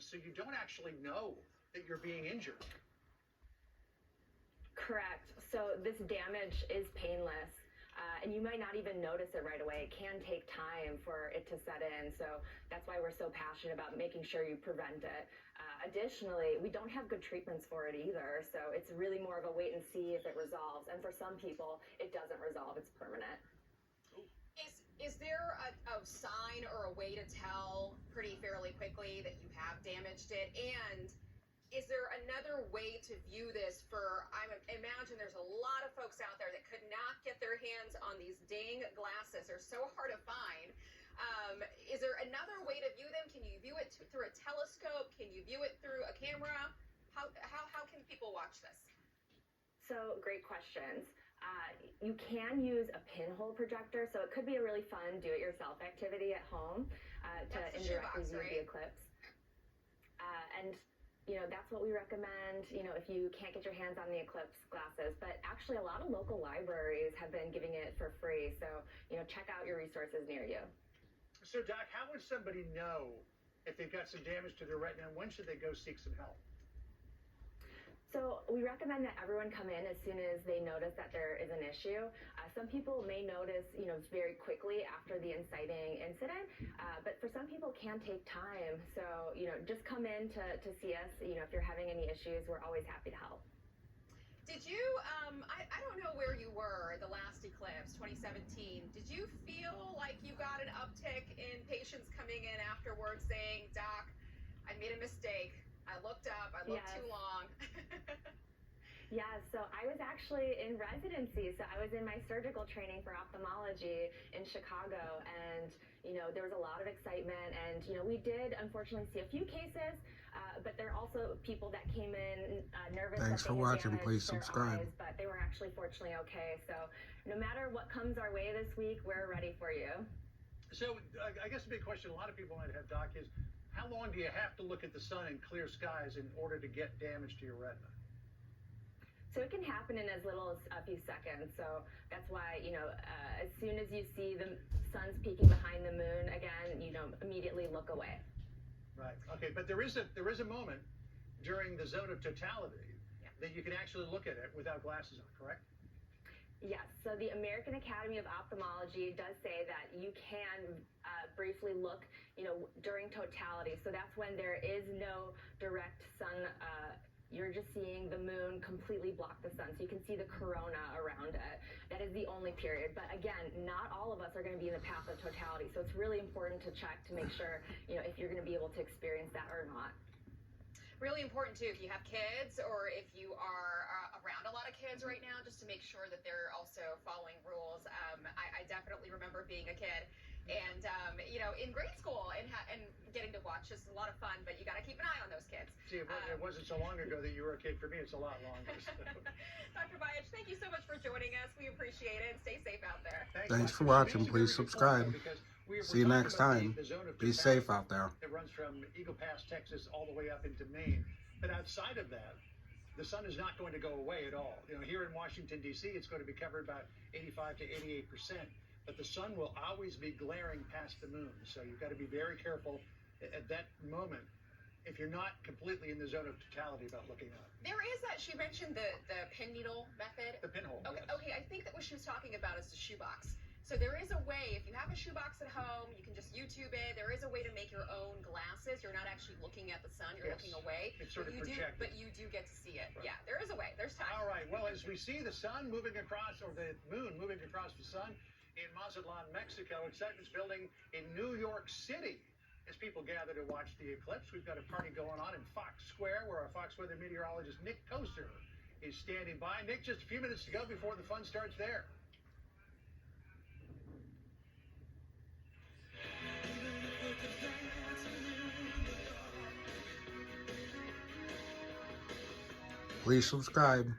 so you don't actually know that you're being injured. Correct. So this damage is painless. And you might not even notice it right away. It can take time for it to set in. So that's why we're so passionate about making sure you prevent it. Additionally, we don't have good treatments for it either. So it's really more of a wait and see if it resolves. And for some people, it doesn't resolve. It's permanent. Is there a sign or a way to tell pretty fairly quickly that you have damaged it? And is there another way to view this for, I imagine there's a lot of folks out there that could not get their hands on these dang glasses. They're so hard to find. Is there another way to view them? Can you view it through a telescope? Can you view it through a camera? How can people watch this? So great questions. You can use a pinhole projector. So it could be a really fun do-it-yourself activity at home to indirectly view the eclipse. And that's what we recommend, if you can't get your hands on the eclipse glasses. But actually, a lot of local libraries have been giving it for free. So, check out your resources near you. So, Doc, how would somebody know if they've got some damage to their retina? And when should they go seek some help? So we recommend that everyone come in as soon as they notice that there is an issue. Some people may notice, very quickly after the inciting incident, but for some people it can take time. So, just come in to see us. If you're having any issues, we're always happy to help. Did you, I don't know where you were the last eclipse, 2017. Did you feel like you got an uptick in patients coming in afterwards saying, Doc, I made a mistake. I looked up, I looked too long. Yeah, so I was actually in residency. So I was in my surgical training for ophthalmology in Chicago. And, there was a lot of excitement. And, we did unfortunately see a few cases, but there are also people that came in nervous. Thanks for watching. Please subscribe. But they were actually fortunately okay. So no matter what comes our way this week, we're ready for you. So I guess the big question a lot of people might have, Doc, is how long do you have to look at the sun in clear skies in order to get damage to your retina? So it can happen in as little as a few seconds. So that's why, as soon as you see the sun's peeking behind the moon again, immediately look away. Right. Okay. But there is a moment during the zone of totality that you can actually look at it without glasses on, correct? Yes. So the American Academy of Ophthalmology does say that you can briefly look, during totality. So that's when there is no direct sun. You're just seeing the moon completely block the sun. So you can see the corona around it. That is the only period. But again, not all of us are going to be in the path of totality. So it's really important to check to make sure, if you're going to be able to experience that or not. Really important too, if you have kids or if you are around a lot of kids right now, just to make sure that they're also following rules. I definitely remember being a kid and, in grade school and getting to watch. It's a lot of fun, but you got to keep an eye on those kids. See, it wasn't so long ago that you were a kid. For me, it's a lot longer. So. Dr. Bayach, thank you so much for joining us. We appreciate it. Stay safe out there. Thanks for watching. Please subscribe. See you next time. Be safe out there. It runs from Eagle Pass, Texas, all the way up into Maine. But outside of that, the sun is not going to go away at all. Here in Washington, D.C., it's going to be covered about 85 to 88%. But the sun will always be glaring past the moon. So you've got to be very careful at that moment if you're not completely in the zone of totality about looking up. There is that, she mentioned the pin needle method. The pinhole. Okay, yes. okay, I think that what she was talking about is the shoebox. So there is a way, if you have a shoebox at home, you can just YouTube it. There is a way to make your own glasses. You're not actually looking at the sun, you're looking away. It's sort of projected. But you do get to see it. Right. Yeah, there is a way. There's time. All right, well, as we see the sun moving across, or the moon moving across the sun in Mazatlan, Mexico, excitement's building in New York City as people gather to watch the eclipse. We've got a party going on in Fox Square where our Fox weather meteorologist Nick Koser is standing by. Nick, just a few minutes to go before the fun starts there. Please subscribe.